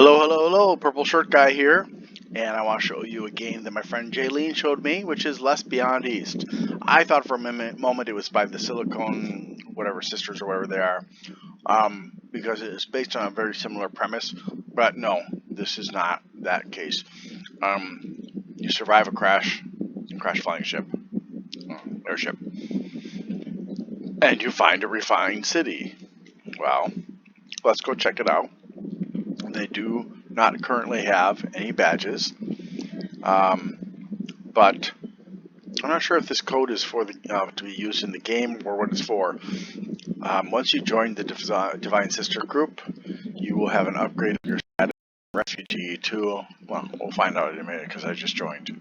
Hello, hello, hello, Purple Shirt Guy here, and I want to show you a game that my friend Jaylene showed me, which is Less Beyond East. I thought for a moment it was by the Silicone, whatever, sisters or whatever they are, because it is based on a very similar premise, but no, this is not that case. You survive a crash flying ship, airship, and you find a refined city. Well, let's go check it out. They do not currently have any badges, but I'm not sure if this code is for the to be used in the game or what it's for. Once you join the Divine Sister group, you will have an upgrade of your status refugee to, well, we'll find out in a minute because I just joined.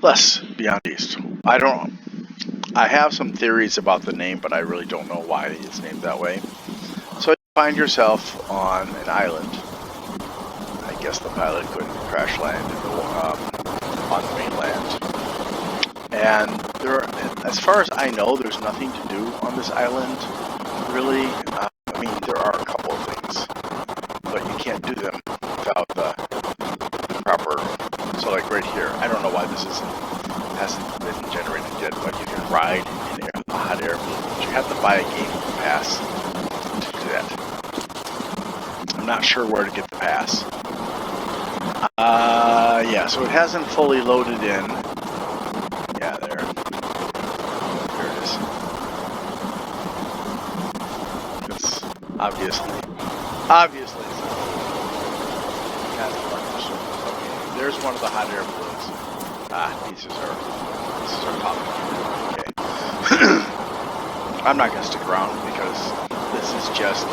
Less Beyond East. I have some theories about the name, but I really don't know why it's named that way. So you find yourself on an island. I guess the pilot couldn't crash land on the mainland. And as far as I know, there's nothing to do on this island, really. I mean, there are a couple of things, but you can't do them without the proper. So, like right here, I don't know why this hasn't been generated yet, but you can ride in a hot air balloon. But you have to buy a game pass to do that. I'm not sure where to get the pass. Yeah, so it hasn't fully loaded in. Yeah, there it is. It's obviously okay, there's one of the hot air balloons. These are popping. Okay. I'm not gonna stick around because this is just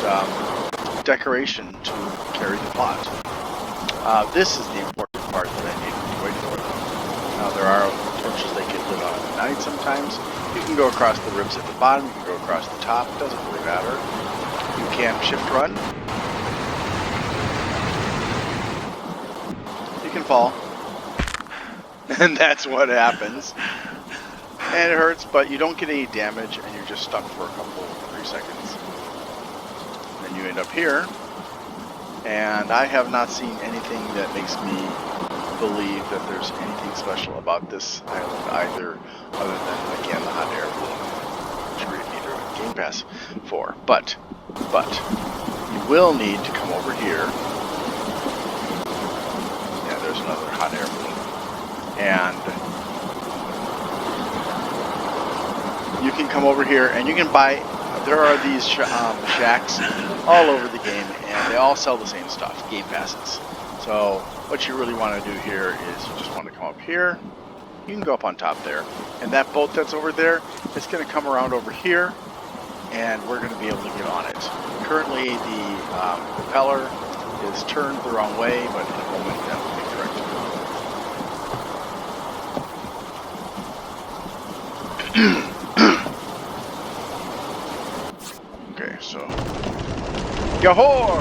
decoration to carry the plot. This is the important part that I need to wait for. Now there are torches that get lit on at night sometimes. You can go across the ribs at the bottom, you can go across the top, it doesn't really matter. You can shift run. You can fall. And that's what happens. And it hurts, but you don't get any damage and you're just stuck for a couple, 3 seconds. Then you end up here. And I have not seen anything that makes me believe that there's anything special about this island either, other than, again, the hot air balloon, which you need a game pass for. But, you will need to come over here. Yeah, there's another hot air balloon. And you can come over here and you can buy. There are these shacks all over the game, and they all sell the same stuff, game passes. So what you really want to do here is you just want to come up here. You can go up on top there, and that boat that's over there, it's going to come around over here, and we're going to be able to get on it. Currently, the propeller is turned the wrong way, but in a moment that will be corrected. Okay, so Yahor!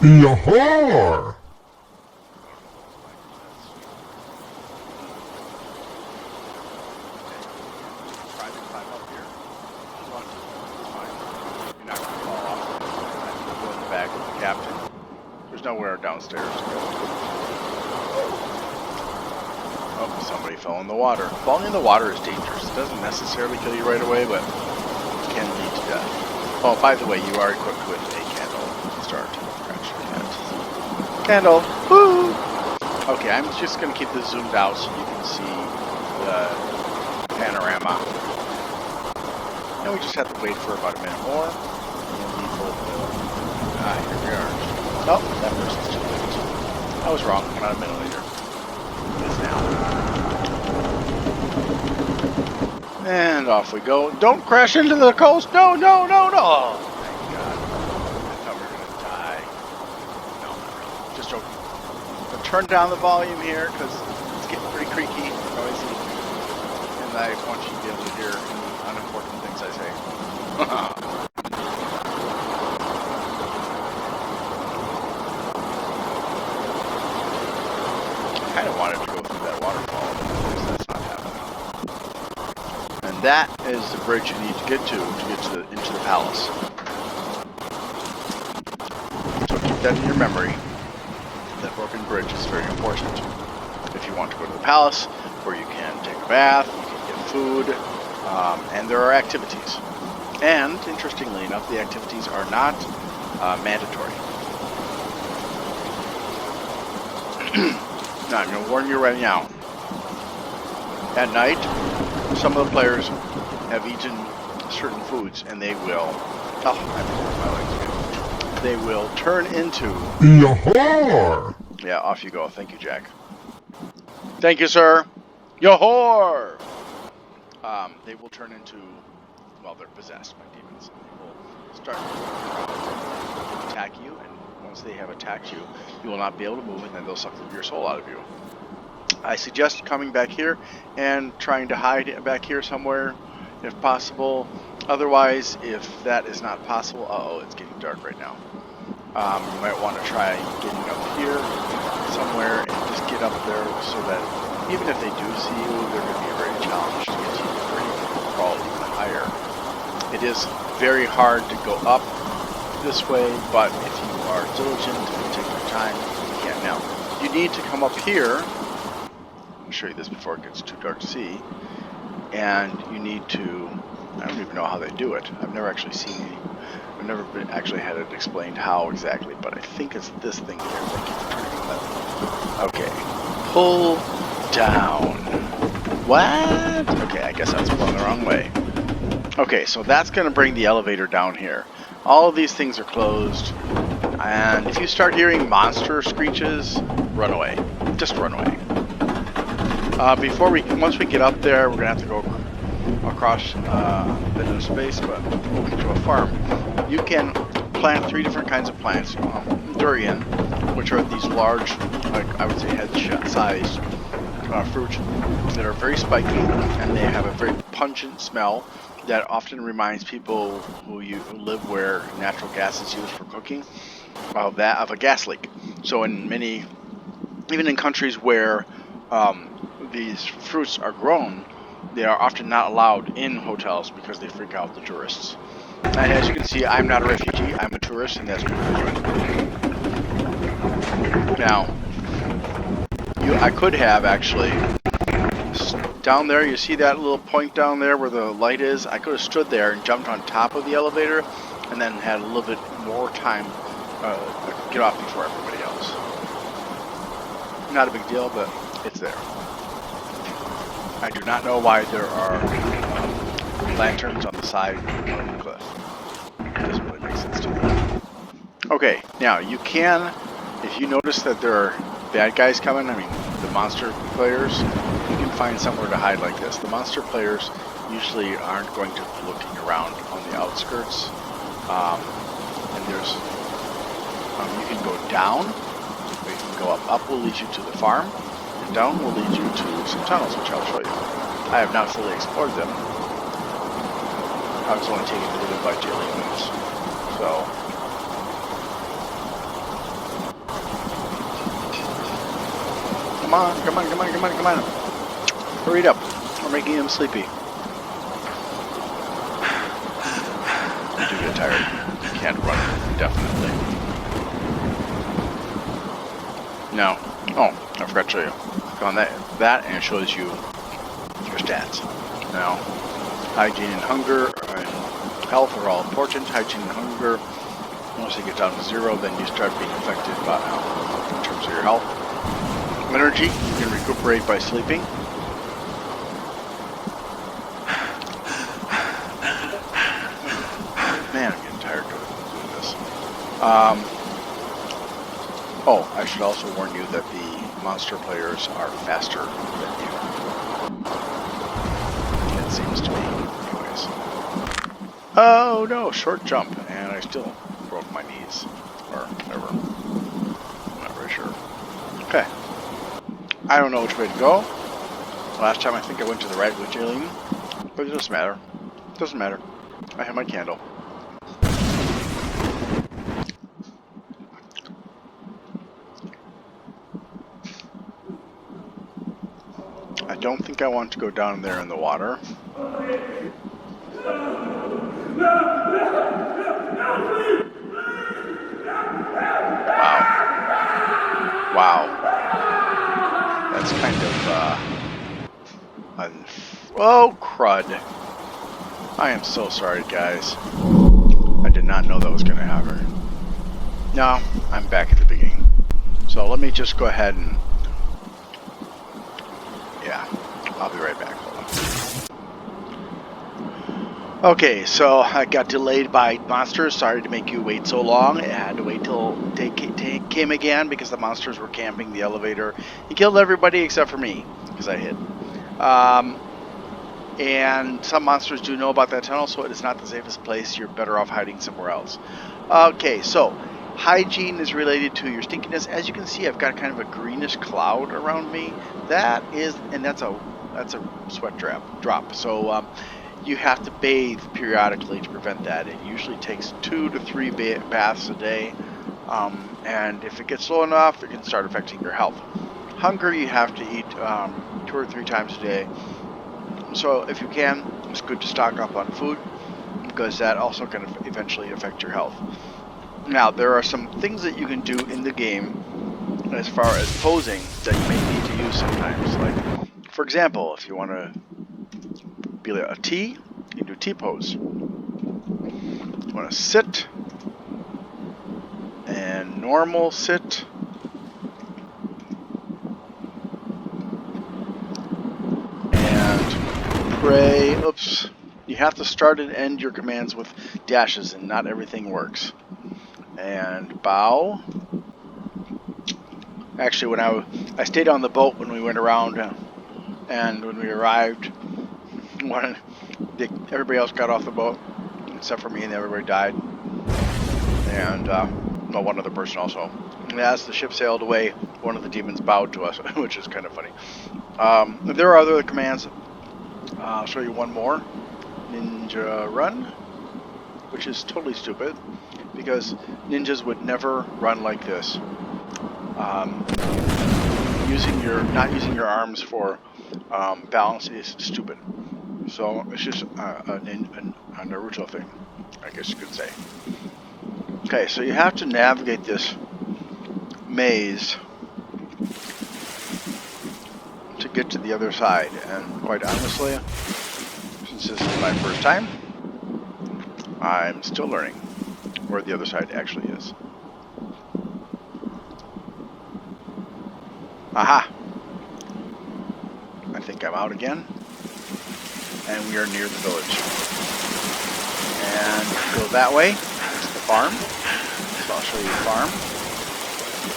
Yahor! Try to climb up here. If you want to, it's fine. You're not going to fall off. Go in the back with the captain. There's nowhere downstairs to go. Oh, somebody fell in the water. Falling in the water is dangerous. It doesn't necessarily kill you right away, but it can lead to death. Oh, by the way, you are equipped with a candle to start. Candle! Woo! Okay, I'm just going to keep this zoomed out so you can see the panorama. And we just have to wait for about a minute more. Here we are. Oh, that person's too late. I was wrong, about a minute later. It is now. And off we go. Don't crash into the coast! No, no, no, no! Oh, thank God. I thought we were going to die. No, not really. Just joking. But turn down the volume here, because it's getting pretty creaky, noisy, and I want you to be able to hear unimportant things I say. I kind of wanted to go through that waterfall, but that's not happening. And that is the bridge you need to get into the palace. So keep that in your memory. That broken bridge is very important. If you want to go to the palace, where you can take a bath, you can get food, and there are activities. And, interestingly enough, the activities are not mandatory. Now, I'm going to warn you right now. At night, some of the players have eaten certain foods, and they will... Oh, I my legs. They will turn into... Yahor! Yeah, off you go. Thank you, Jack. Thank you, sir. Yahor! They will turn into... Well, they're possessed by demons. They will start to attack you, and once they have attacked you, you will not be able to move, and then they'll suck your soul out of you. I suggest coming back here and trying to hide back here somewhere, if possible. Otherwise, if that is not possible... Uh-oh, it's getting dark right now. You might want to try getting up here somewhere and just get up there so that even if they do see you, they're going to be very challenged to get to you, or even crawl even higher. It is very hard to go up this way, but if you are diligent and take your time, you can. Now, you need to come up here. I'll show you this before it gets too dark to see. And you need to... I don't even know how they do it. I've never actually seen any. I've never actually had it explained how exactly, but I think it's this thing here. Thank you for turning on that. Okay. Pull down. What? Okay, I guess I was pulling the wrong way. Okay, so that's going to bring the elevator down here. All of these things are closed, and if you start hearing monster screeches, run away. Just run away. Once we get up there, we're going to have to go across a bit of space, but over to a farm. You can plant 3 different kinds of plants. Durian, which are these large, like I would say head-sized fruit that are very spiky, and they have a very pungent smell that often reminds people who live where natural gas is used for cooking of a gas leak. So even in countries where these fruits are grown, they are often not allowed in hotels because they freak out the tourists. And as you can see, I'm not a refugee, I'm a tourist, and that's what we're doing. Now, I could have actually, down there, you see that little point down there where the light is? I could have stood there and jumped on top of the elevator, and then had a little bit more time to get off before everybody else. Not a big deal, but it's there. I do not know why there are lanterns on the side of the cliff. It doesn't really make sense to me. Okay, now you can, if you notice that there are bad guys coming, I mean the monster players, you can find somewhere to hide like this. The monster players usually aren't going to be looking around on the outskirts. And there's, you can go down, or you can go up. Up will lead you to the farm. Down will lead you to some tunnels, which I'll show you. I have not fully explored them. I was only taking a little by daily moves. So, come on. Hurry it up. We're making him sleepy. You do get tired. You can't run indefinitely. No. Oh, I forgot to show you. Click on that, and it shows you your stats. Now, hygiene and hunger and health are all important. Hygiene and hunger, once you get down to 0, then you start being affected by in terms of your health. Energy, you can recuperate by sleeping. Man, I'm getting tired doing this. Oh, I should also warn you that the monster players are faster than you. It seems to me, anyways. Oh no, short jump, and I still broke my knees. Or whatever. I'm not very sure. Okay. I don't know which way to go. Last time I think I went to the right with Jaylene, but it doesn't matter. It doesn't matter. I have my candle. I don't think I want to go down there in the water. Wow. Wow. That's kind of, oh, crud. I am so sorry, guys. I did not know that was going to happen. No, I'm back at the beginning. So let me just go ahead and... Yeah, I'll be right back. Hold on. Okay, so I got delayed by monsters. Sorry to make you wait so long. I had to wait till day came again because the monsters were camping the elevator. He killed everybody except for me because I hid. And some monsters do know about that tunnel, so it is not the safest place. You're better off hiding somewhere else. Okay, so hygiene is related to your stinkiness. As you can see, I've got kind of a greenish cloud around me. That is, and that's a sweat drop. So you have to bathe periodically to prevent that. It usually takes 2 to 3 baths a day, and if it gets low enough, it can start affecting your health. Hunger, you have to eat 2 or 3 times a day. So if you can, it's good to stock up on food because that also can eventually affect your health. Now, there are some things that you can do in the game as far as posing that you may need to use sometimes. Like, for example, if you want to be like a T, you can do T pose. You want to sit and normal sit. Pray, oops, you have to start and end your commands with dashes and not everything works. And bow. Actually, when I stayed on the boat when we went around and when we arrived, everybody else got off the boat except for me and everybody died. And, well, one other person also. And as the ship sailed away, one of the demons bowed to us, which is kind of funny. There are other commands. I'll show you one more. Ninja run, which is totally stupid because ninjas would never run like this. Not using your arms for balance is stupid. So it's just a Naruto thing, I guess you could say. Okay, so you have to navigate this maze to get to the other side, and quite honestly, since this is my first time, I'm still learning where the other side actually is. Aha! I think I'm out again, and we are near the village. And go that way, it's the farm, so I'll show you the farm.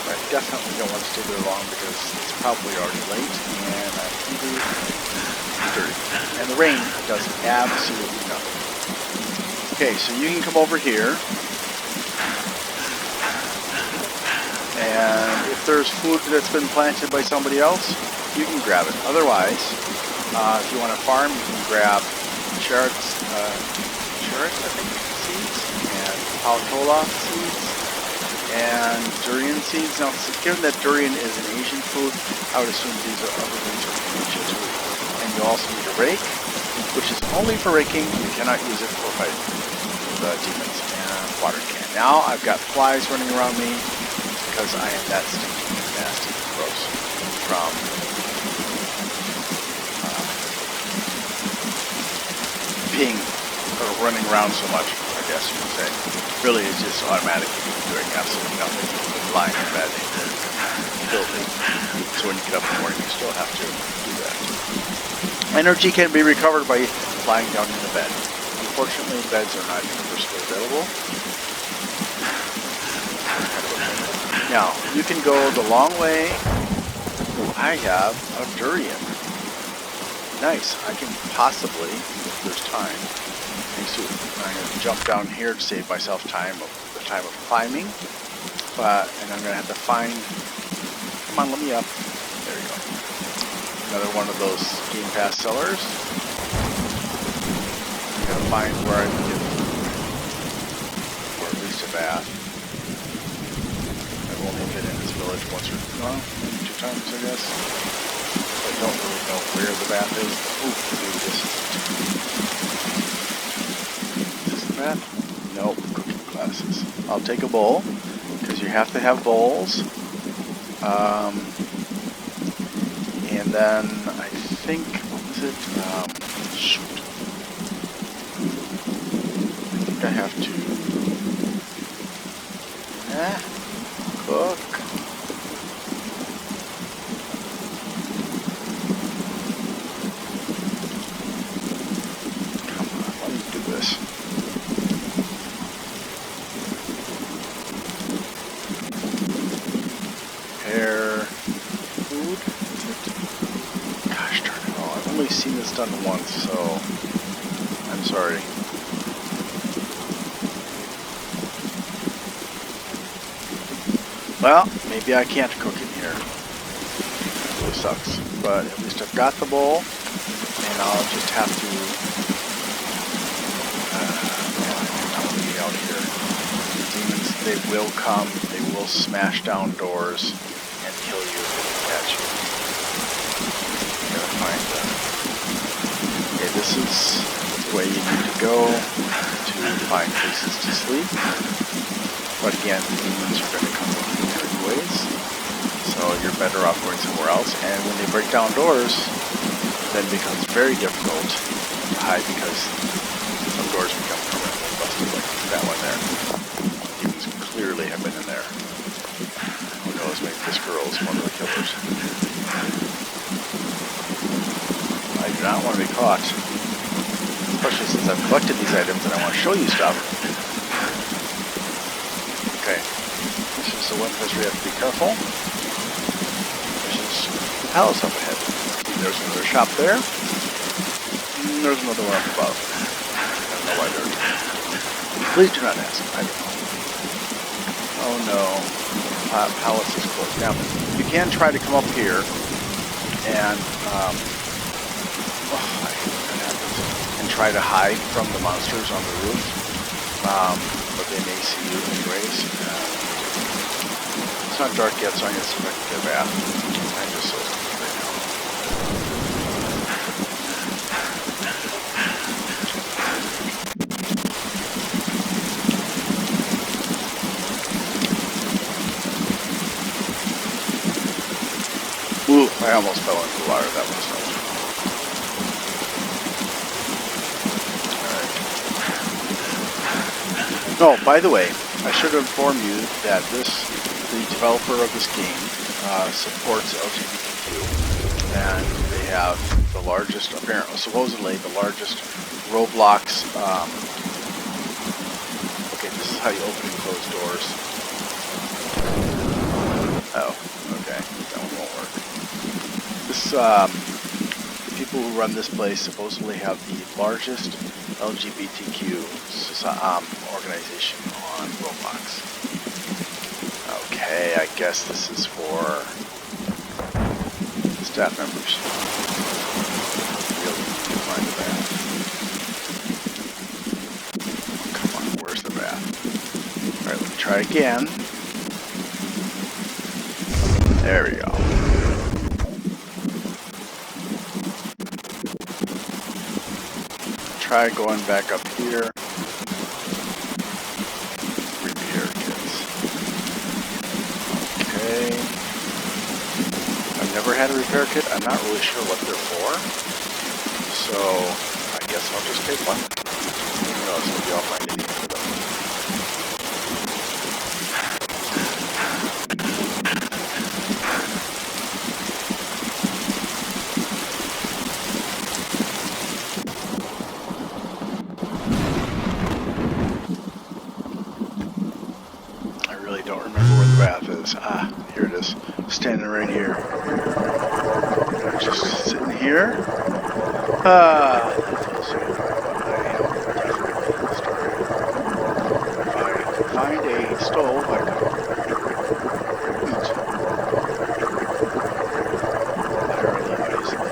I definitely don't want to stay there long because it's probably already late and I'm hungry and dirty. And the rain does absolutely nothing. Okay, so you can come over here. And if there's food that's been planted by somebody else, you can grab it. Otherwise, if you want to farm, you can grab charot, I think, seeds, and patola seeds, and Durian seeds. Now, given that Durian is an Asian food, I would assume these are other things from Asia too. And you also need a rake, which is only for raking. You cannot use it for fighting the demons. And water can. Now I've got flies running around me because I am that stinky, nasty, gross from being running around so much, I guess you could say. Really, it's just automatically doing absolutely nothing, lying in bed, filthy. So when you get up in the morning, you still have to do that. Energy can be recovered by lying down in the bed. Unfortunately, beds are not universally available. Now, you can go the long way. I have a Durian. Nice. I can possibly, if there's time, I'm going to jump down here to save myself time, the time of climbing. And I'm going to have to find... Come on, let me up. There you go. Another one of those Game Pass sellers. I'm gonna find where I can get, or at least a bath. I've only been in this village once or maybe 2 times, I guess. I don't really know where the bath is. Ooh, maybe this is the bath? Nope, cooking classes. I'll take a bowl, because you have to have bowls. And then I think, what was it? Shoot. I think I have to cook. Come on, let me do this. Prepare food. Gosh darn it! Oh, I've only seen this done once, so I'm sorry. Well, maybe I can't cook in here. That really sucks. But at least I've got the bowl, and I'll just have to be out here. Demons, they will come, they will smash down doors and kill you if they catch you. Gotta find them. Okay, this is the way you need to go to find places to sleep. But again, the demons are going to come over here anyways, so you're better off going somewhere else. And when they break down doors, then it becomes very difficult to hide because some doors become permanently busted, like that one there. Demons clearly have been in there. Who knows, maybe this girl is one of the killers. I do not want to be caught, especially since I've collected these items and I want to show you stuff. Okay, this is the one place where you have to be careful. This is the palace up ahead. There's another shop there. And there's another one up above. I don't know why they're there. Please do not ask. I don't know. Oh no. The palace is closed. Now, you can try to come up here and and try to hide from the monsters on the roof. But they may see you anyways. It's not dark yet, so I'm going to see if I can get a bath. I'm just so stupid right now. Ooh, I almost fell into the water. That was no. No, by the way, I should inform you that the developer of this game supports LGBTQ, and they have the largest, apparently, supposedly the largest Roblox. Okay, this is how you open and close doors. Oh, okay, that one won't work. This the people who run this place supposedly have the largest LGBTQ organization on Roblox. Okay, I guess this is for staff members. Really need to find the bath. Come on, where's the bath? Alright, let me try again. There we go. Try going back up here. Repair kits. Okay. I've never had a repair kit. I'm not really sure what they're for. So I guess I'll just take one. Who knows, maybe I'll find anything for them. Ah, here it is. Standing right here. Just sitting here. Ah, that feels so good. I am definitely starving. If I could find a stove, I could eat. Paralyzed.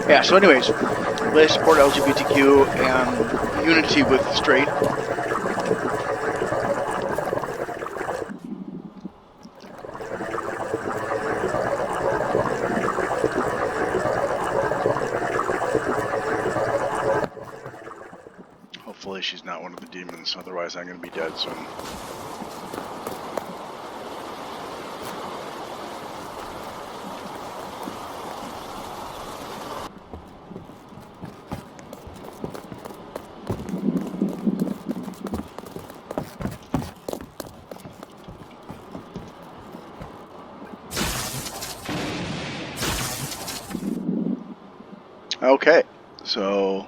Yeah, so anyways, they support LGBTQ and unity with straight. Hopefully she's not one of the demons, otherwise I'm going to be dead soon. Okay, so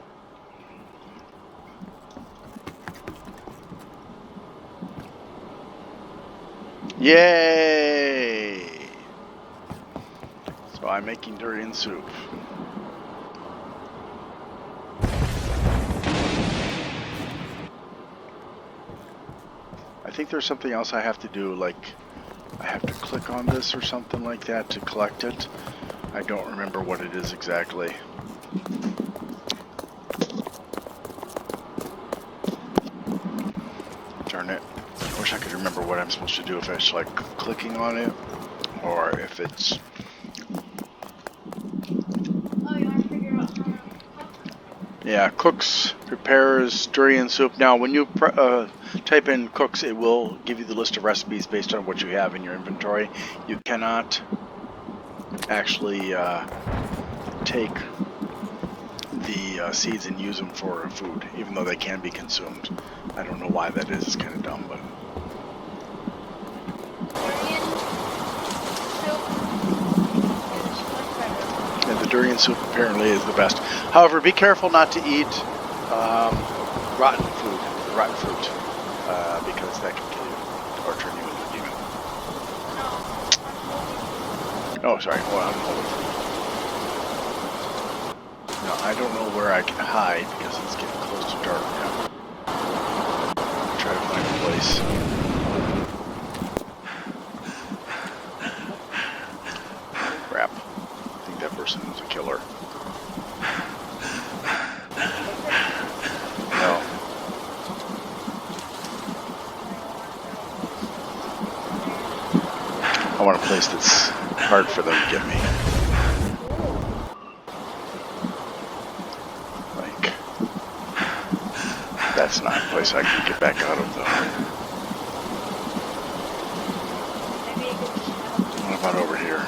yay! So I'm making durian soup. I think there's something else I have to do, like I have to click on this or something like that to collect it. I don't remember what it is exactly. Darn it. I wish I could remember what I'm supposed to do, if it's like clicking on it or if it's... Yeah, cooks, prepares durian soup. Now, when you type in cooks, it will give you the list of recipes based on what you have in your inventory. You cannot actually take the seeds and use them for food, even though they can be consumed. I don't know why that is. It's kind of dumb, but... And the durian soup apparently is the best. However, be careful not to eat rotten fruit, because that can kill you or turn you into a demon. Oh, sorry. Well, unholy. Now, I don't know where I can hide because it's getting close to dark now. Try to find a place. Crap. I think that person was a killer. No. I want a place that's hard for them to get me. Like, that's not a place I can get back out of, though. What about over here?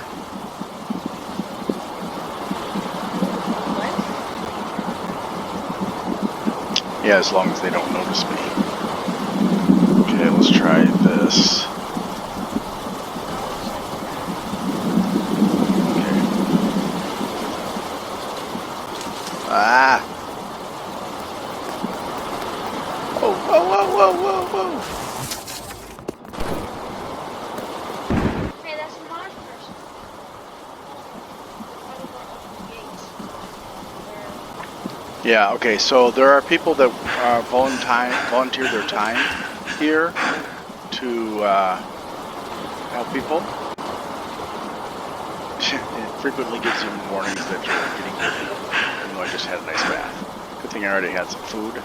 Yeah, as long as they don't notice me. Okay, let's try this. Okay. Ah! Whoa, whoa, whoa, whoa, whoa, whoa! Hey, that's a large person. Yeah, okay, so there are people that volunteer their time here to help people. It frequently gives you warnings that you're getting dirty, even though I just had a nice bath. Good thing I already had some food.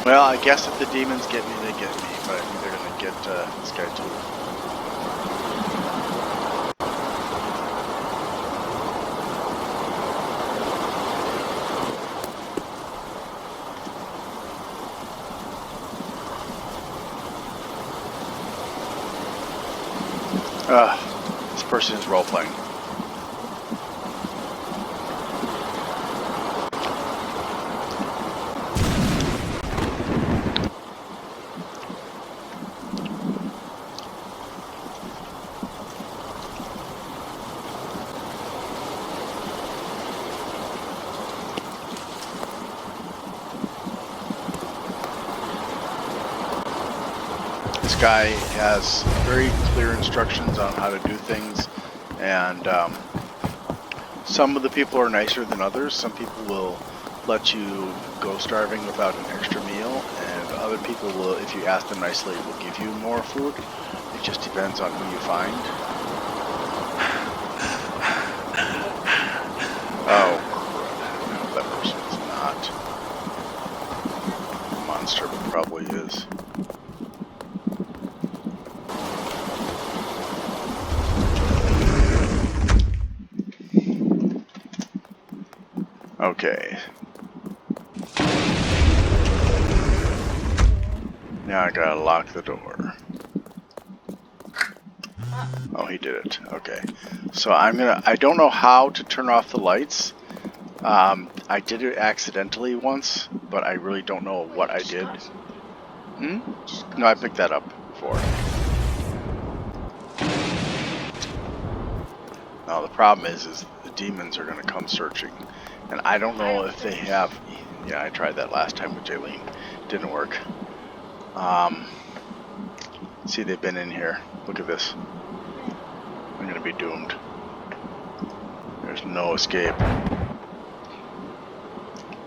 Well, I guess if the demons get me, they get me, but I think they're gonna get this guy too. This person is role-playing. this guy has very clear instructions on how to do things, and some of the people are nicer than others. Some people will let you go starving without an extra meal, and other people will, if you ask them nicely, will give you more food. It just depends on who you find. Oh, crap. No, that person's not a monster, but probably is. Okay. Now I gotta lock the door. Oh, he did it. Okay. So I don't know how to turn off the lights. I did it accidentally once, but I really don't know what I did. No, I picked that up before. Now the problem is the demons are gonna come searching. And I don't know if they have... Yeah, I tried that last time with Jaylene. Didn't work. See, they've been in here. Look at this. I'm gonna be doomed. There's no escape.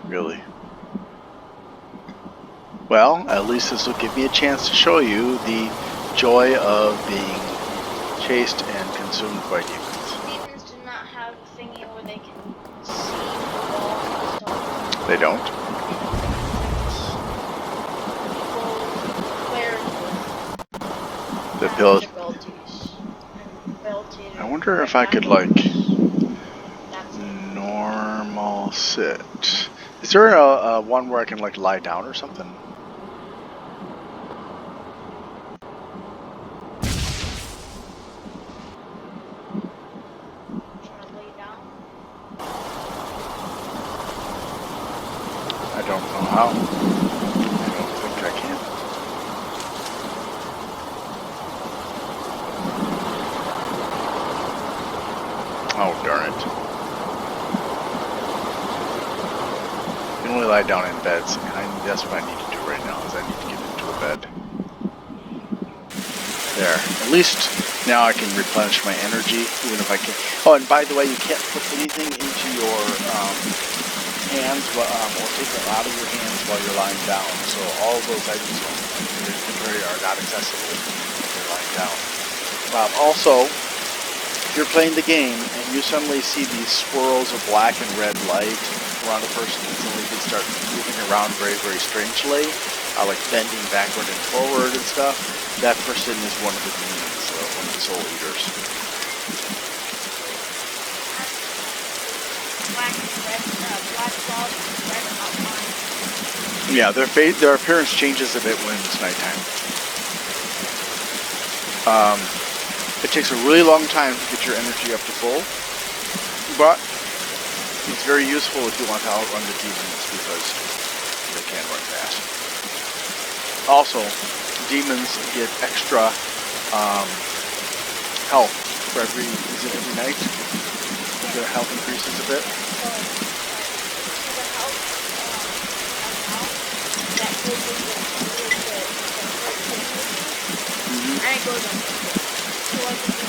Really. Well, at least this will give me a chance to show you the joy of being chased and consumed by demons. Demons do not have a thingy where they can see the wall and stuff. They don't? The pill. I wonder if I could, like, normal sit. Is there a one where I can, like, lie down or something? I don't know how. I don't think I can. Oh, darn it. You can only lie down in beds, and that's what I need to do right now, is I need to get into a bed. There. At least now I can replenish my energy, even if I can. Oh, and by the way, you can't put anything into your hands, or take them out of your hands while you're lying down. So all of those items in your inventory are not accessible when you're lying down. Also, if you're playing the game and you suddenly see these swirls of black and red light around a person, and suddenly they start moving around very, very strangely, like bending backward and forward and stuff, that person is one of the demons, one of the soul eaters. Yeah, their appearance changes a bit when it's nighttime. It takes a really long time to get your energy up to full, but it's very useful if you want to outrun the demons because they can run fast. Also, demons get extra health for every night. Their health increases a bit. And it goes up. So like if you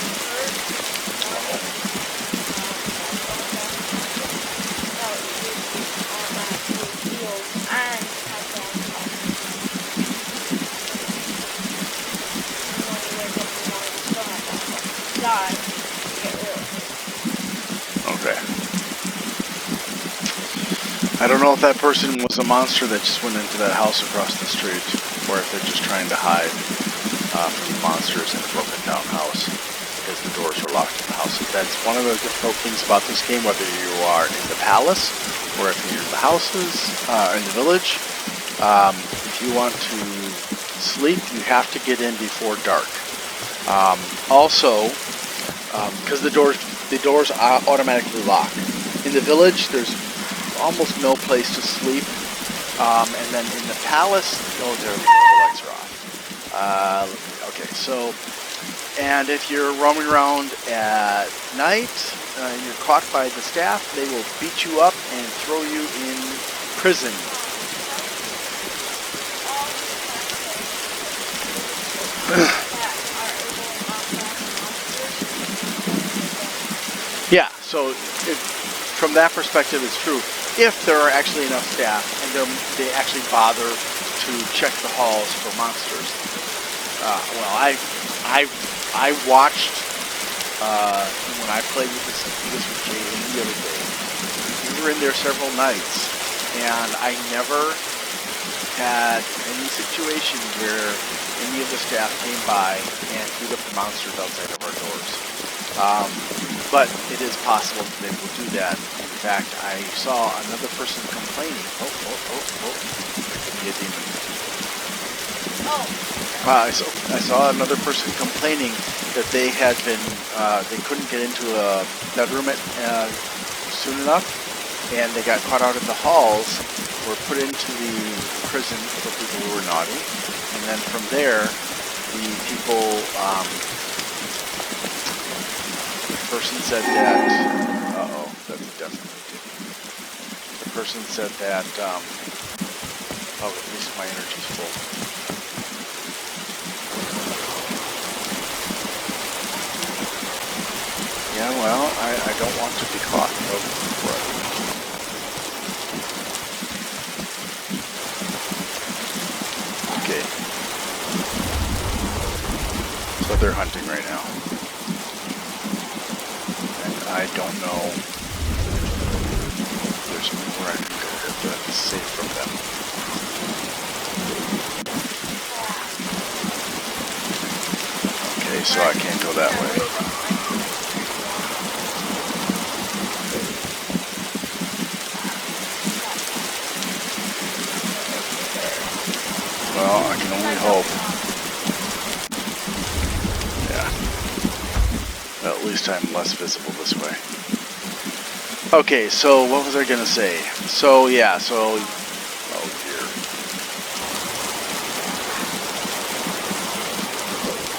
Okay. I don't know if that person was a monster that just went into that house across the street, or if they're just trying to hide from the monsters in a broken down house because the doors are locked in the house. That's one of the difficult things about this game, whether you are in the palace or if you're in the houses, in the village. If you want to sleep, you have to get in before dark. Also, because the doors automatically lock. In the village, there's almost no place to sleep. And then in the palace, oh, there we go, the lights are off. Okay, so, and if you're roaming around at night, and you're caught by the staff, they will beat you up and throw you in prison. Yeah, so from that perspective, it's true. If there are actually enough staff and they actually bother to check the halls for monsters. Well, I watched when I played with this with Jay the other day. We were in there several nights, and I never had any situation where any of the staff came by and beat up the monsters outside of our doors. But it is possible that they will do that. In fact, I saw another person complaining. Oh. There could be a demon. I saw another person complaining that they had been, they couldn't get into a bedroom soon enough, and they got caught out in the halls, were put into the prison for people who were naughty, and then from there, the people, the person said that, that's definitely different. The person said that, oh, at least my energy's full. Yeah, well, I don't want to be caught. Okay. So they're hunting right now. And I don't know if there's where I can go that's safe from them. Okay, so I can't go that way. Well, I can only hope. Yeah. Well, at least I'm less visible this way. Okay, so what was I gonna say? So, yeah, oh dear.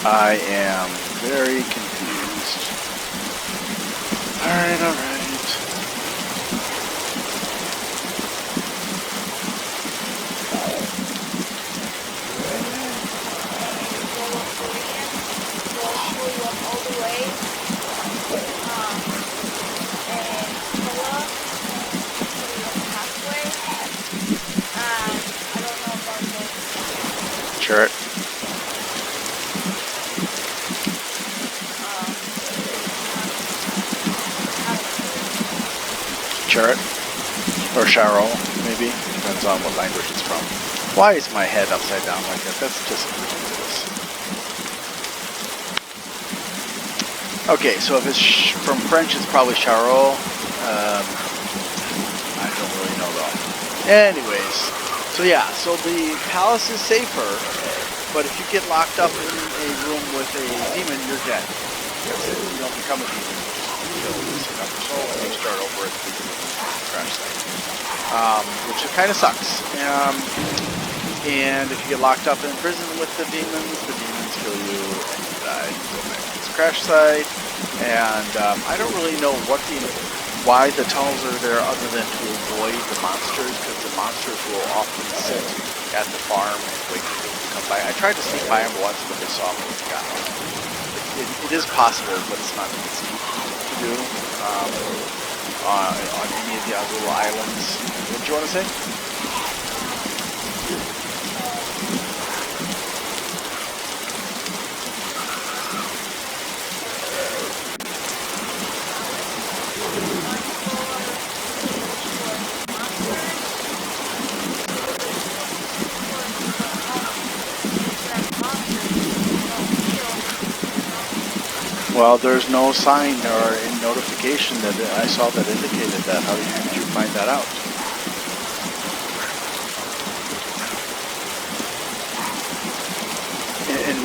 I am very confused. Alright. Charot. Charot? Or charot, maybe? Depends on what language it's from. Why is my head upside down like that? That's just ridiculous. Okay, so if it's from French, it's probably charot. I don't really know though. Anyways, so yeah, so the palace is safer, but if you get locked up in a room with a demon, you're dead. That's it. You don't become a demon. You just lose another soul and you start over at the crash site. Which kind of sucks. And if you get locked up in prison with the demons kill you and you die. You go back to this crash site. And I don't really know why the tunnels are there other than to avoid the monsters, because the monsters will often sit at the farm and wait for them to come by. I tried to sneak by them once, but they saw me and got me. It is possible, but it's not easy to do on any of the other little islands. What do you want to say? Well, there's no sign or notification that I saw that indicated that. How did you find that out?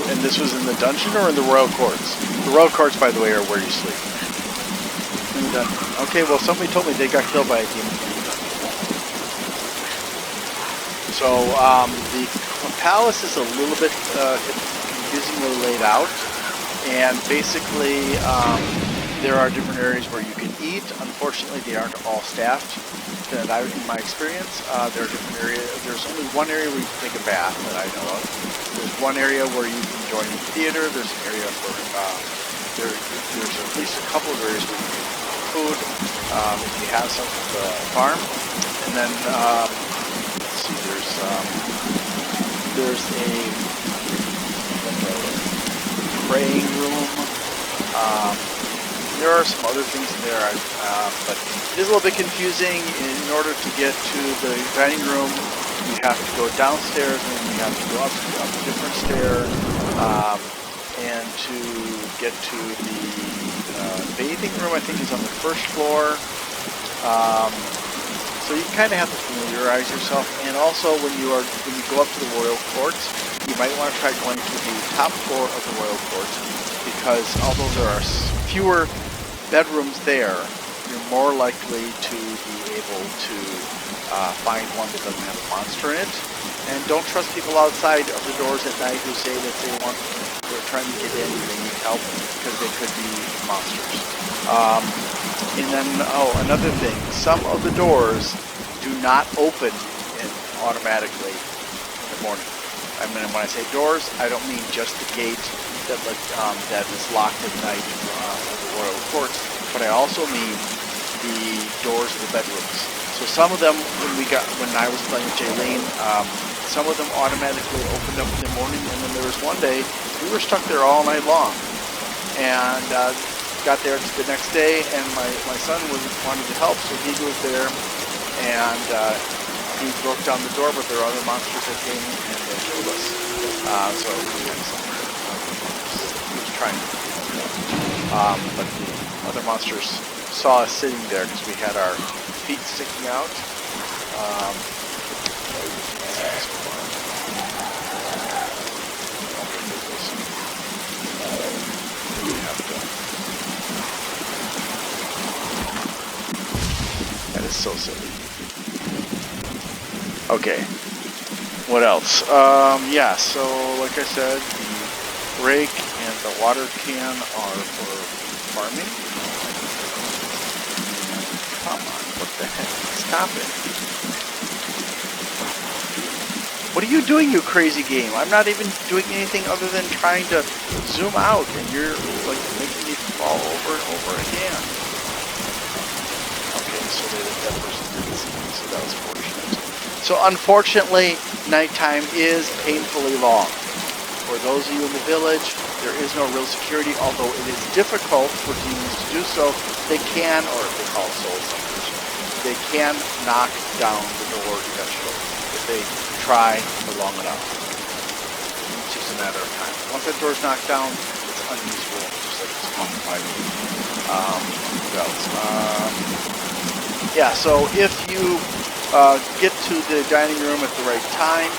And this was in the dungeon or in the royal courts? The royal courts, by the way, are where you sleep. In the dungeon. Okay, well, somebody told me they got killed by a demon. So, the palace is a little bit confusingly laid out. And basically, There are different areas where you can eat. Unfortunately, they aren't all staffed. In my experience, there are different areas. There's only one area where you can take a bath that I know of. There's one area where you can join the theater. There's an area where there's at least a couple of areas where you can eat food if you have some from the farm. And then let's see, there's a praying room. There are some other things in there, but it is a little bit confusing. In order to get to the dining room, you have to go downstairs, and then you have to go up a different stair, and to get to the bathing room, I think, is on the first floor. So you kind of have to familiarize yourself, and also when you go up to the royal courts, you might want to try going to the top floor of the royal courts, because although there are fewer bedrooms there, you're more likely to be able to find one that doesn't have a monster in it. And don't trust people outside of the doors at night who say that they're trying to get in and they need help, because they could be monsters. And then, another thing, some of the doors do not open automatically in the morning. I mean, when I say doors, I don't mean just the gate that is locked at night for the royal courts, but I also mean the doors of the bedrooms. So some of them, when I was playing with Jaylene, some of them automatically opened up in the morning, and then there was one day we were stuck there all night long, and got there the next day, and my son wanted to help, so he was there, and he broke down the door, but there were other monsters that came and they killed us. So he was trying to, but the other monsters saw us sitting there because we had our feet sticking out. That is so silly. Okay, what else? Yeah, so like I said, the rake and the water can are for farming. Come on, what the heck? Stop it. What are you doing, you crazy game? I'm not even doing anything other than trying to zoom out, and you're like making me fall over and over again. Okay, so that person didn't see me, so that was fortunate. So unfortunately, nighttime is painfully long. For those of you in the village, there is no real security, although it is difficult for demons to do so. They can, or they call it soul suckers, they can knock down the door eventually if they try for long enough. It's just a matter of time. Once that door's knocked down, it's unusable, just like it's haunted by me. What else? Yeah, so if you get to the dining room at the right time,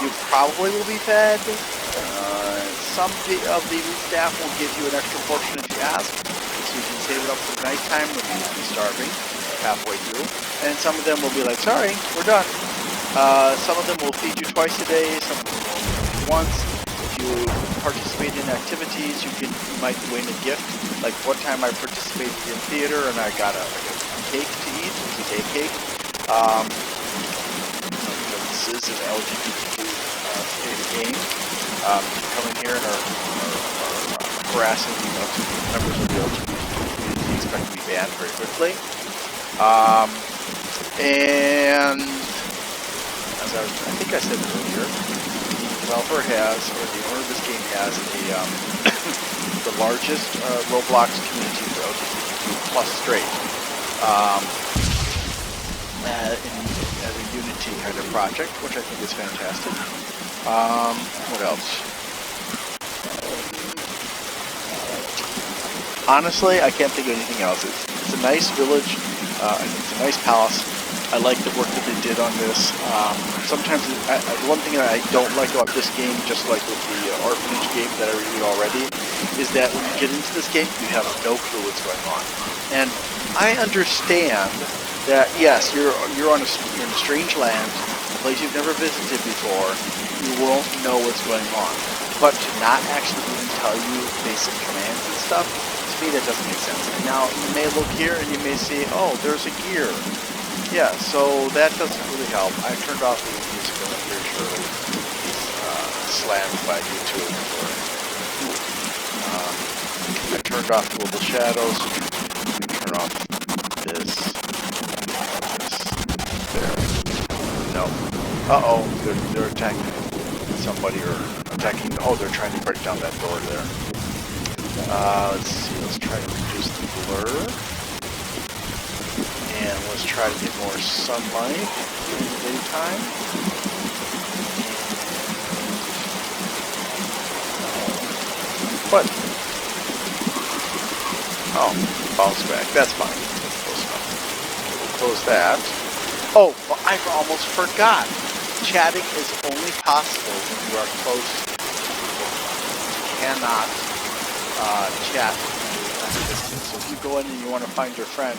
you probably will be fed. Some of the staff will give you an extra portion if you ask, so you can save it up for nighttime when you will be starving halfway through. And some of them will be like, sorry, we're done. Some of them will feed you twice a day, some of them will feed you once. If you participate in activities, you might win a gift. Like one time I participated in theater and I got a cake to eat. It was a day cake. This is an LGBTQ game. Come in here and are harassing members of the LGBT community, expect to be banned very quickly. And as I think I said earlier, the developer has, or the owner of this game has the largest Roblox community for LGBTQ plus straight. As a Unity kind of project, which I think is fantastic. What else? Honestly, I can't think of anything else. It's a nice village. It's a nice palace. I like the work that they did on this. Sometimes, the one thing that I don't like about this game, just like with the orphanage game that I reviewed already, is that when you get into this game, you have no clue what's going on. And I understand that, yes, you're in a strange land, a place you've never visited before, you won't know what's going on. But to not actually even tell you basic commands and stuff is me, that doesn't make sense. And now you may look here and you may see, oh, there's a gear. Yeah, so that doesn't really help. I turned off the music, and I'm pretty sure he's slammed by YouTube. I turned off global shadows. Turn off this. There. No. Uh-oh, they're attacking somebody or attacking. Oh, they're trying to break down that door there. Let's see. Let's try to reduce the blur. And let's try to get more sunlight in the daytime. What? Oh, bounce back. That's fine. That's close enough. We'll close that. Oh, well, I almost forgot. Chatting is only possible when you are close to people. You cannot chat at a distance. So if you go in and you want to find your friend,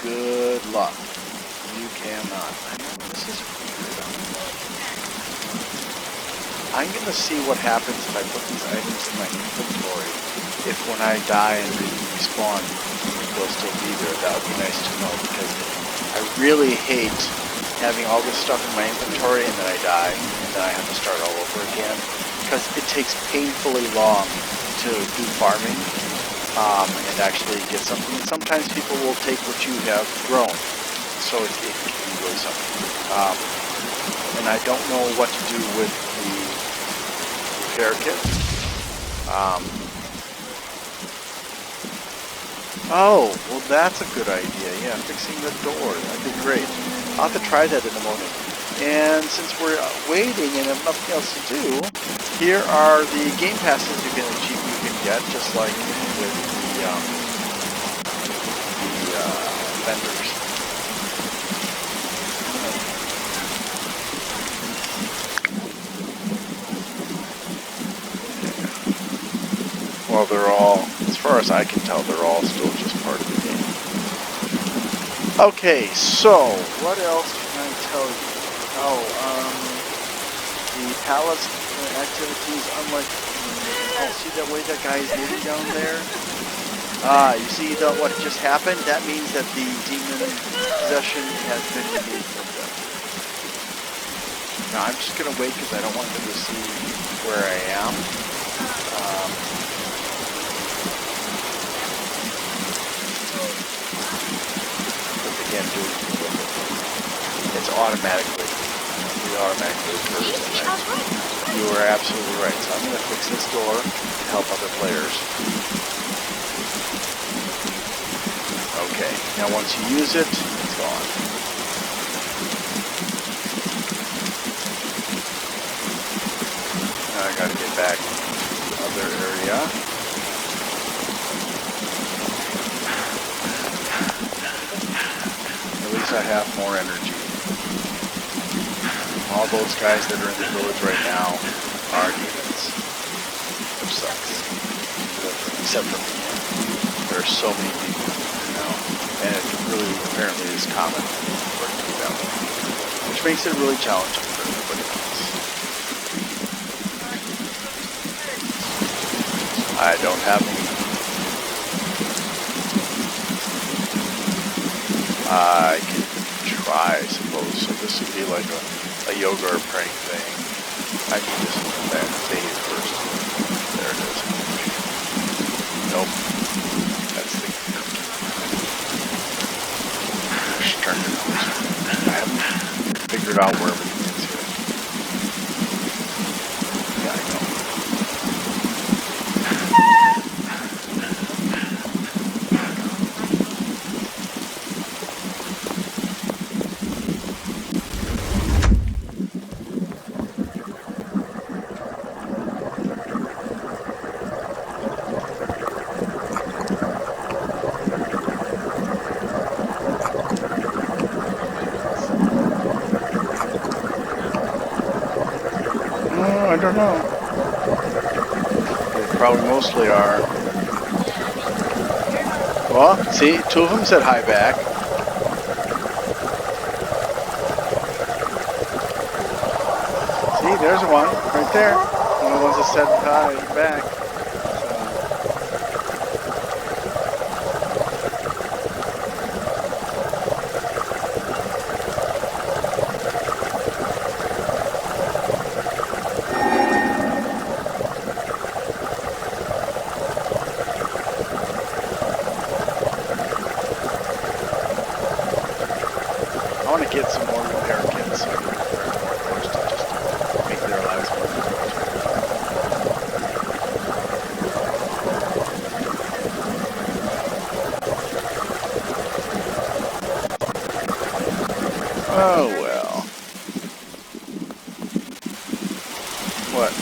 good luck. You cannot. I know this is weird. I'm going to see what happens if I put these items in my inventory. If when I die and respawn, they'll still be there. That would be nice to know, because I really hate having all this stuff in my inventory and then I die and then I have to start all over again, because it takes painfully long to do farming and actually get something. And sometimes people will take what you have grown, so it can be really something. And I don't know what to do with the repair kit. Oh, well that's a good idea. Yeah, fixing the door. That'd be great. I'll have to try that in the morning. And since we're waiting and have nothing else to do, here are the game passes you can get, just like with the vendors. Well, they're all, as far as I can tell, they're all still just part of the game. Okay, so what else can I tell you? Oh, the palace activities, unlike, oh, see that way that guy is moving down there? You see what just happened? That means that the demon possession has been removed from them. Now I'm just going to wait because I don't want them to see where I am. Can't do it. It's automatically. We automatically occurs. You are absolutely right. So I'm going to fix this door to help other players. Okay. Now once you use it, it's gone. Now I got to get back to the other area. At least I have more energy. All those guys that are in the village right now are demons, which sucks. Except for me. There are so many people now, and it really apparently is common for it to be that way, which makes it really challenging for everybody else. I don't have any. I can try, I suppose. So this would be like a yoga or praying thing. I need this phase first. There it is. Nope. That's the... Just turned it on. I haven't figured out where everything is here. Yeah, I know. I don't know. They probably mostly are. Well, see, two of them said hi back. See, there's one right there. One of the ones that said hi back. Oh well. What?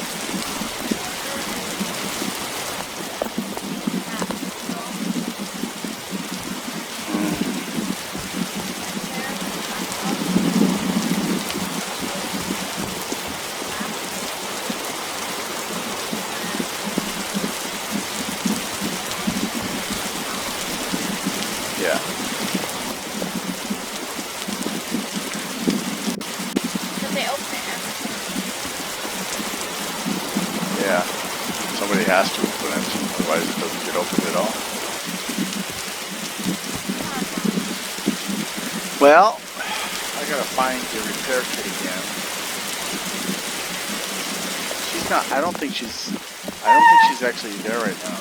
Yeah. Because they open it every Yeah. Somebody has to open it, otherwise it doesn't get opened at all. Well, I gotta find the repair kit again. She's not. I don't think she's actually there right now.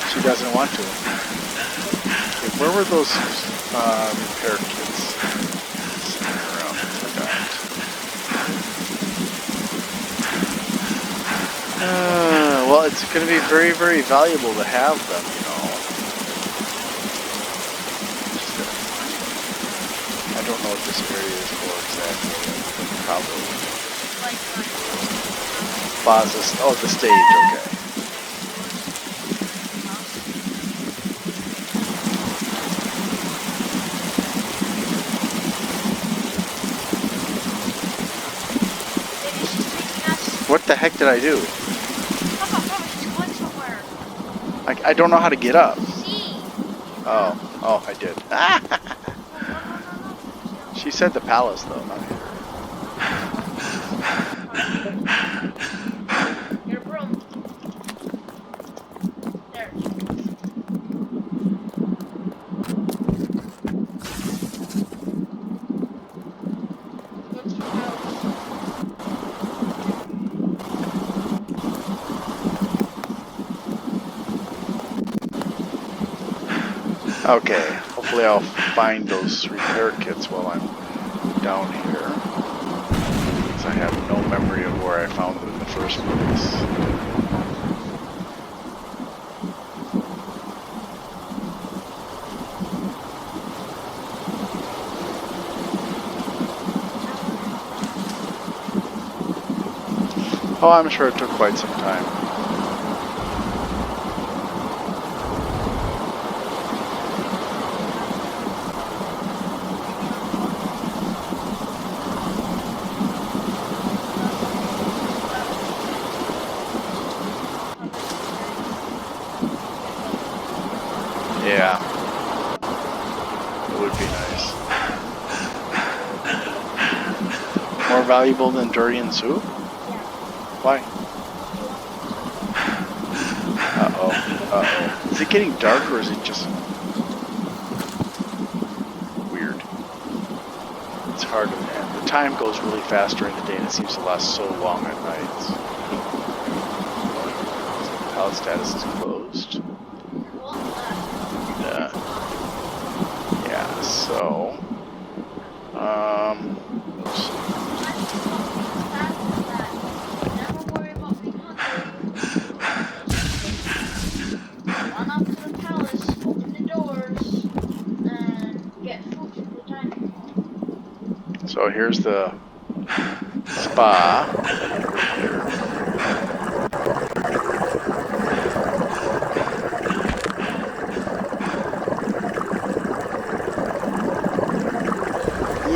She doesn't want to. Okay, where were those repair kits sitting around? I forgot. Well, it's going to be very, very valuable to have them, you know. I don't know what this area is for exactly. Probably. Plaza. Oh, the stage. Okay. What the heck did I do? Papa, she's going somewhere. I don't know how to get up. See? Oh, I did. She said the palace, though, not here. Your broom. There. What's your house? Okay, hopefully I'll find those repair kits while I'm down here. Because I have no memory of where I found them in the first place. Oh, I'm sure it took quite some time. Yeah, it would be nice. More valuable than Durian soup? Why? Uh-oh, uh-oh. Is it getting dark or is it just weird? It's hard to, man. The time goes really fast during the day and it seems to last so long at night. Pallet status is closed. Yeah, so, oops. Never worry about being hungry. Run up to the palace, open the doors, and get food from the dining hall. So here's the spa.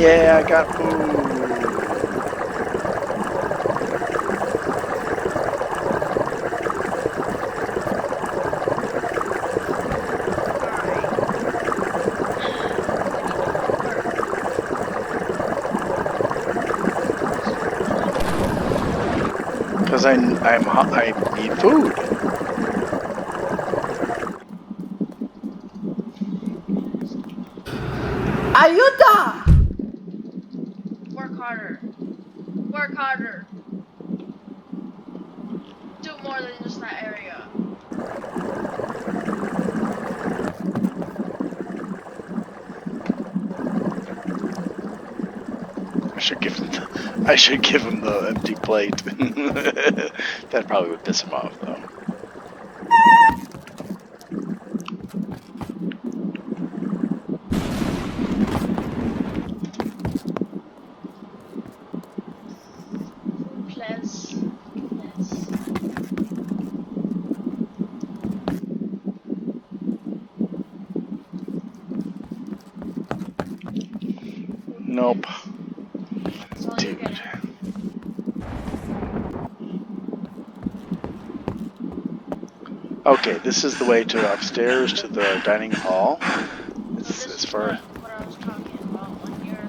Yeah, I got food. Because I need food. Ayuda! Work harder. Work harder. Do more than just that area. I should give him the empty plate. That probably would piss him off, though. Please. Nope. That's all you're Dude. getting. Okay, this is the way to upstairs to the dining hall. So It's this as is far. what I was talking about. When you're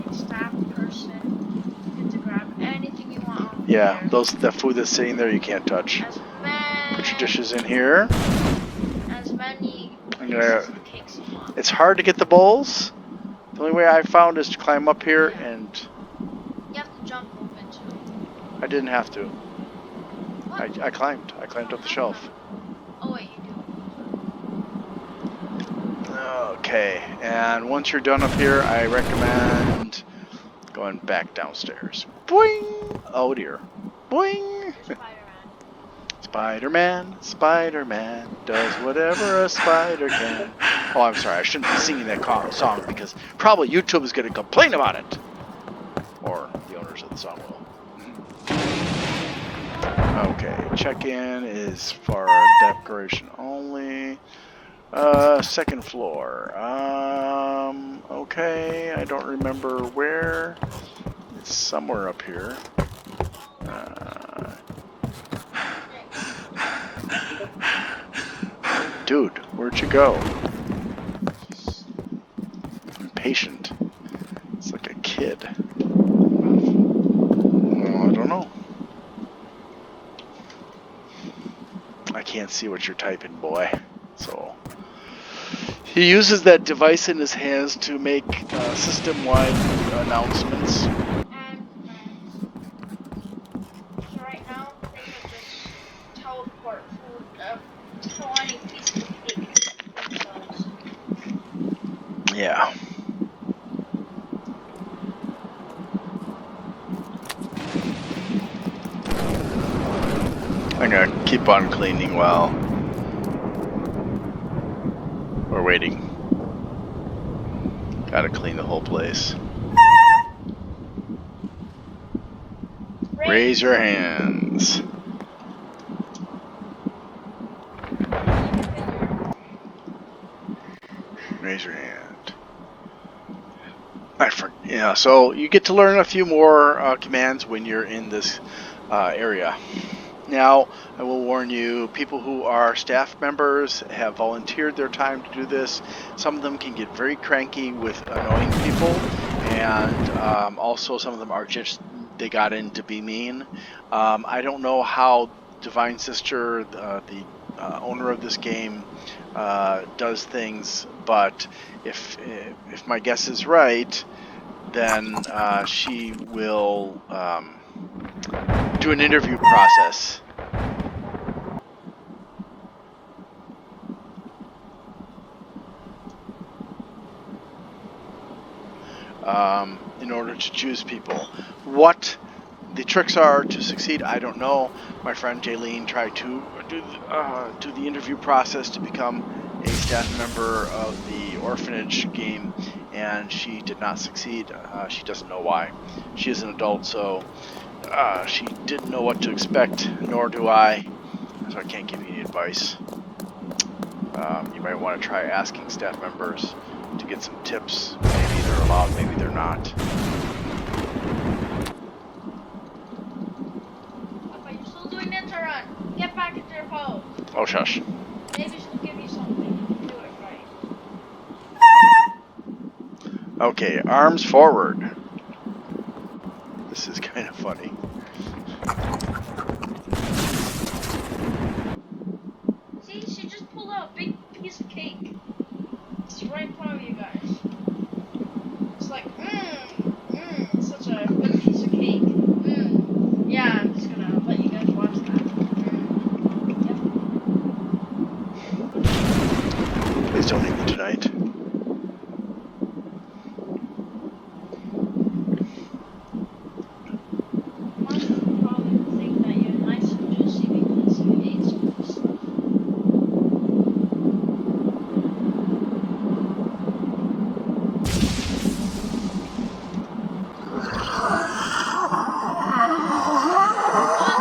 a staff person, you get to grab anything you want on Yeah, there. that food that's sitting there you can't touch. As Put your many, dishes in here. as many I'm pieces gonna. of cakes you want. It's hard to get the bowls. The only way I found is to climb up here, Yeah. and You have to jump rope into it. I didn't have to. What? I climbed. I climbed up the shelf. Oh wait, you do. Okay, and once you're done up here, I recommend going back downstairs. Boing! Oh dear. Boing! Spider-Man. Spider-Man does whatever a spider can. Oh, I'm sorry. I shouldn't be singing that song because probably YouTube is going to complain about it. Or the owners of the song will. Okay, check-in is for decoration only. Second floor. Okay, I don't remember where. It's somewhere up here. Dude, where'd you go? Impatient. It's like a kid. Oh, I don't know. I can't see what you're typing, boy. So he uses that device in his hands to make system-wide announcements. And so right now they can just teleport food, 20 pieces of cake themselves. Yeah. I'm gonna keep on cleaning while we're waiting. Gotta clean the whole place. Raise your hands. Raise your hand. Yeah, so you get to learn a few more commands when you're in this area. Now, I will warn you, people who are staff members have volunteered their time to do this. Some of them can get very cranky with annoying people, and also some of them are just, they got in to be mean. I don't know how Divine Sister, the owner of this game, does things, but if my guess is right, then she will do an interview process. In order to choose people. What the tricks are to succeed, I don't know. My friend Jaylene tried to do the interview process to become a staff member of the orphanage game, and she did not succeed. She doesn't know why. She is an adult, so she didn't know what to expect, nor do I, so I can't give you any advice. You might want to try asking staff members to get some tips. Maybe they're allowed, maybe they're not. Papa, you're still doing ninja run. Get back into your pose. Oh, shush. Maybe she'll give you something if you do it right. Okay, arms forward. This is kind of funny.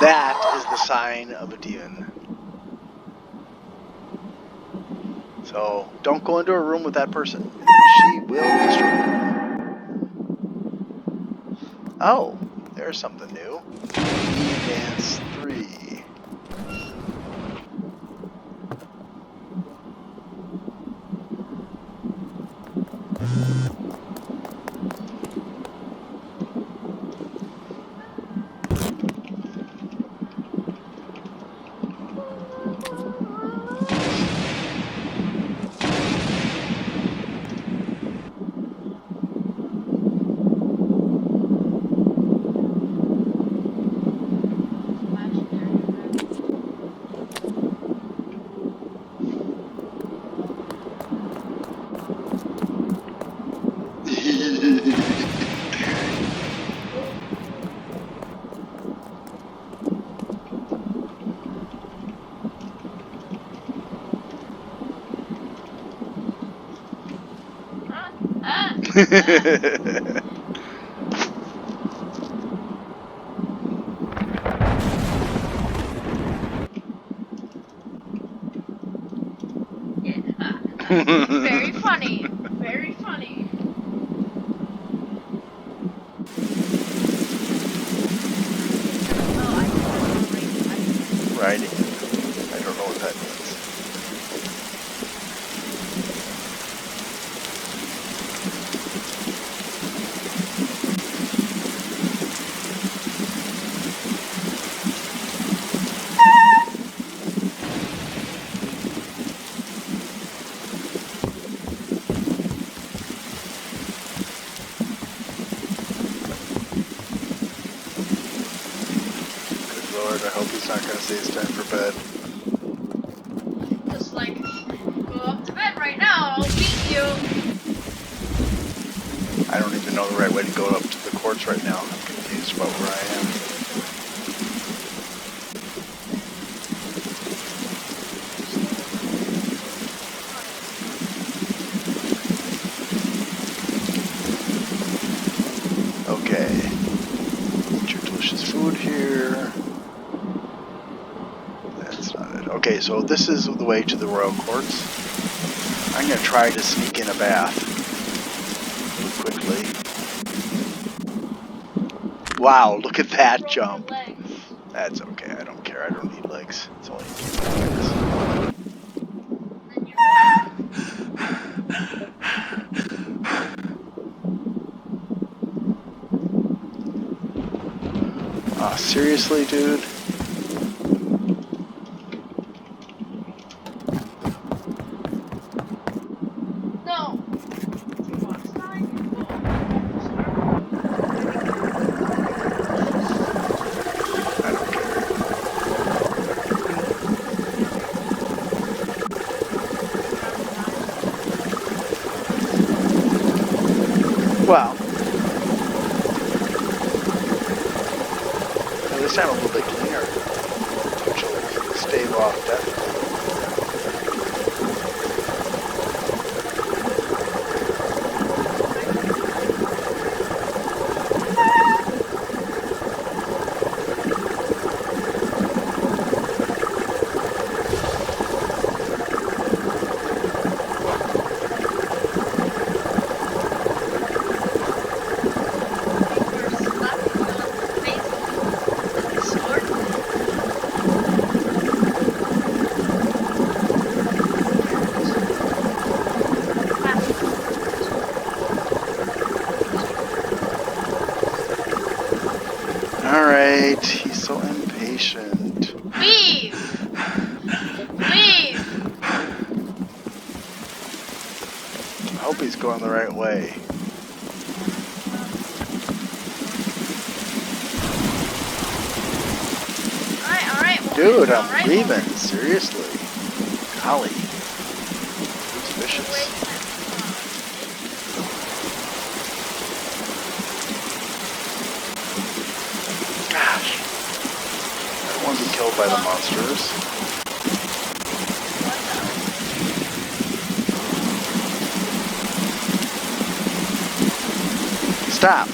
That is the sign of a demon. So don't go into a room with that person. She will destroy you. Oh, there's something new. Dance 3. Very funny. Very funny. Oh, Riding. I don't know what that means. Good Lord, I hope he's not going to say it's time for bed. just like, go up to bed right now, I'll beat you. I don't even know the right way to go up to the courts right now. I'm confused about where I am. Okay. Eat your delicious food here. That's not it. Okay, so this is the way to the royal courts. I'm going to try to sneak in a bath really quickly. Wow, look at that jump. That's okay, I don't care. I don't need legs. It's only legs. Aw, seriously, dude? No. I don't care. Well, this time a little bit cleaner. Which will stave off death. Alright, he's so impatient. Leave! Leave! I hope he's going the right way. Alright. Dude, I'm leaving. Seriously. Golly. He's vicious. Gosh. I don't want to be killed by the monsters. Stop.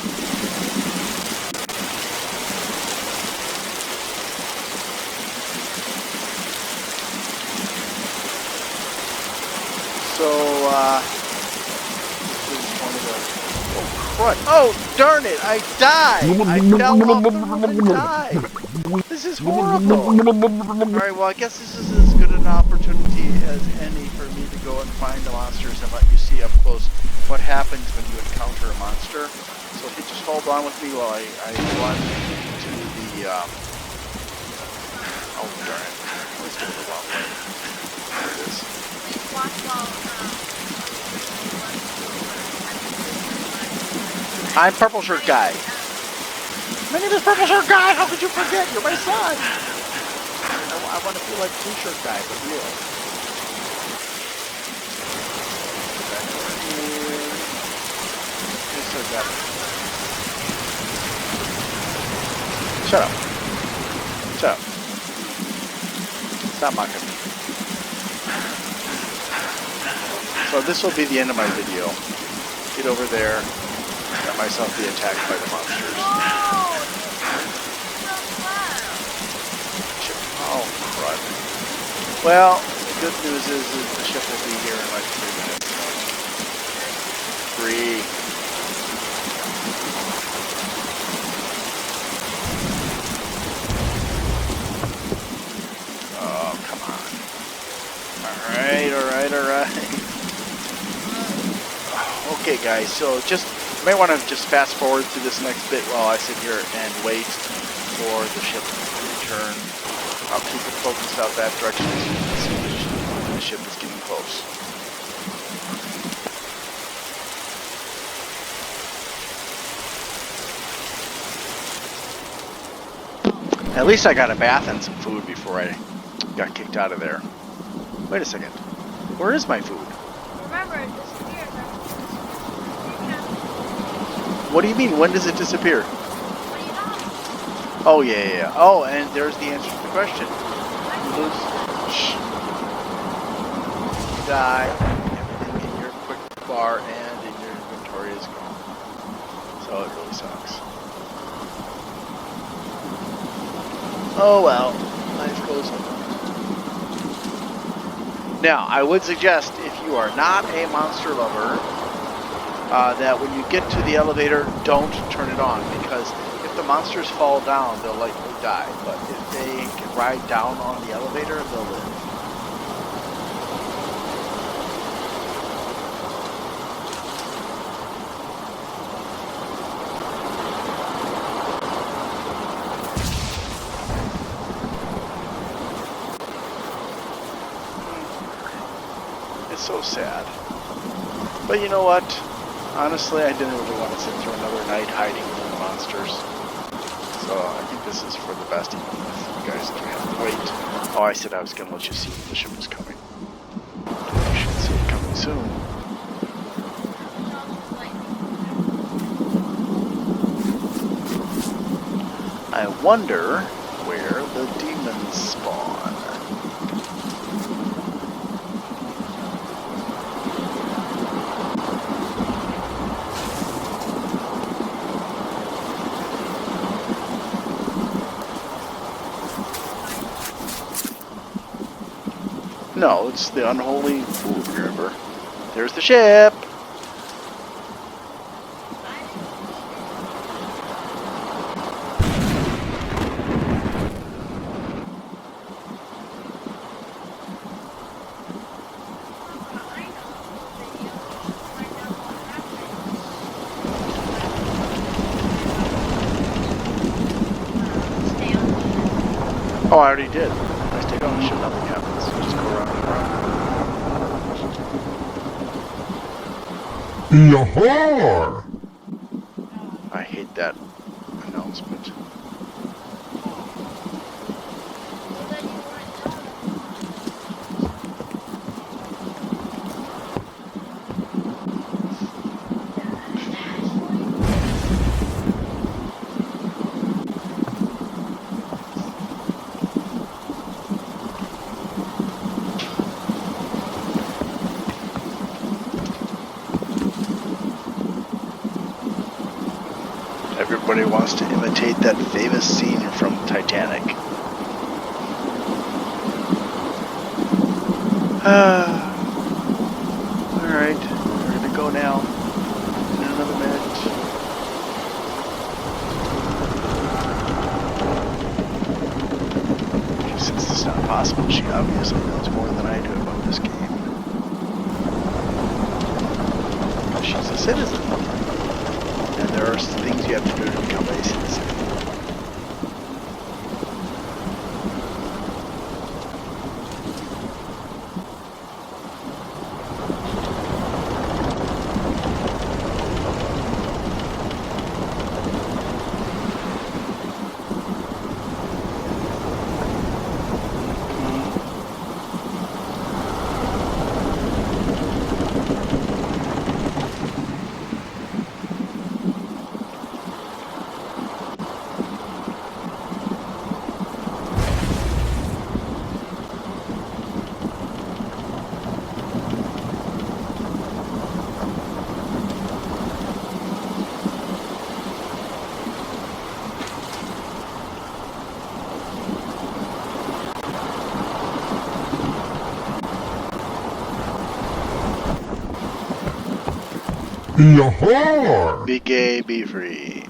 this is one of the... Oh, crud. Oh, darn it. I died. I fell off the roof and died. This is horrible. Alright, well, I guess this is as good an opportunity as any for me to go and find the monsters and let you see up close what happens when you encounter a monster. So if you just hold on with me while I run to the... Oh, darn it. Let's go the wrong way. There it is. I'm Purple Shirt Guy. My name is Purple Shirt Guy. How could you forget? You're my son. I want to feel like Blue Shirt Guy, but real. Shut up. Shut up. Stop mocking me. So this will be the end of my video. Get over there. Let myself be attacked by the monsters. Oh, crud. Well, the good news is the ship will be here in like 3 minutes. 3. Oh, come on. Alright. Okay, guys, so just... You may want to just fast forward through this next bit while I sit here and wait for the ship to return. I'll keep it focused out that direction as you can see the ship is getting close. At least I got a bath and some food before I got kicked out of there. Wait a second. Where is my food? Remember, it disappears. What do you mean? When does it disappear? What do you know? Oh, yeah. Oh, and there's the answer to the question. You lose. Shh. You die. Everything in your quick bar and in your inventory is gone. So it really sucks. Oh, well. Life goes on. Now, I would suggest if you are not a monster lover, that when you get to the elevator, don't turn it on, because if the monsters fall down, they'll likely die. But if they can ride down on the elevator, they'll live. It's so sad. But you know what? Honestly, I didn't really want to sit through another night hiding from the monsters. So I think this is for the best, even if you guys can't wait. Oh, I said I was going to let you see when the ship was coming. You should see it coming soon. I wonder where the demons spawn. No, it's the unholy food, remember? There's the ship! Oh, I already did. I stayed on the ship, nothing happens. Just go around and around. Yahoo! I hate that announcement. Everybody wants to imitate that famous scene from Titanic. Alright. since it's not possible, she obviously knows more than I do about this game. She's a citizen, and there are things you have to do to become a citizen. Yahoo! Be gay, be free.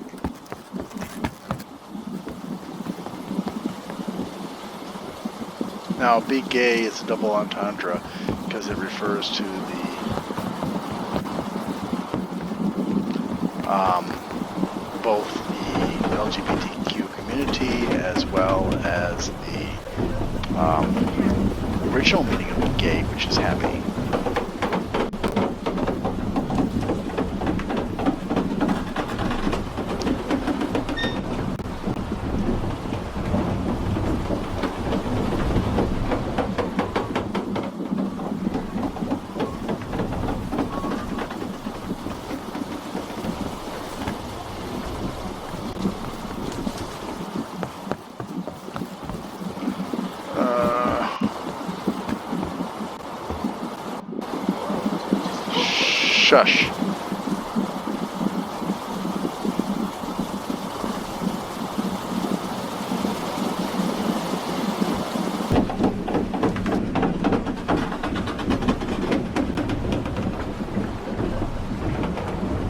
Now, be gay is a double entendre because it refers to the both the LGBTQ community as well as the original meaning of be gay, which is happy. Shush.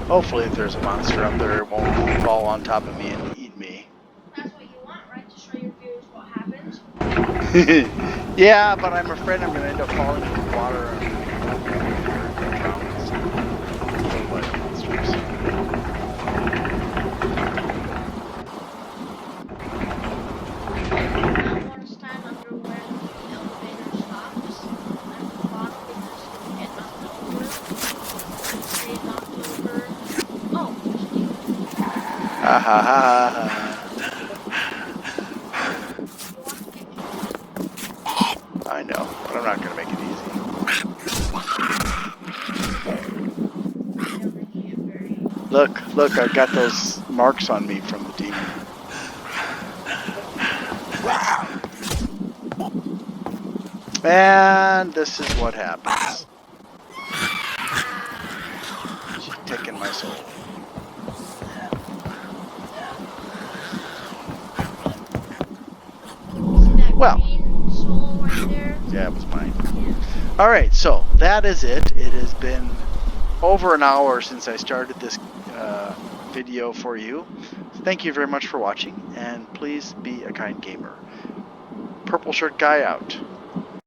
Hopefully if there's a monster up there, it won't fall on top of me and eat me. That's what you want, right? To show your viewers what happens. Yeah, but I'm afraid I'm going to end up falling into the water and drown. Like monsters. I want to stand under where the elevator stops at the bottom because if you get knocked over, stay knocked over. Oh, Ha ha ha ha. I know, but I'm not going to make it easy. Look, I've got those marks on me from the demon. And this is what happens. She's taking my soul. Well, soul right there. yeah, it was mine. Alright, so that is it. It has been over an hour since I started this video for you. Thank you very much for watching, and please be a kind gamer. Purple Shirt Guy out.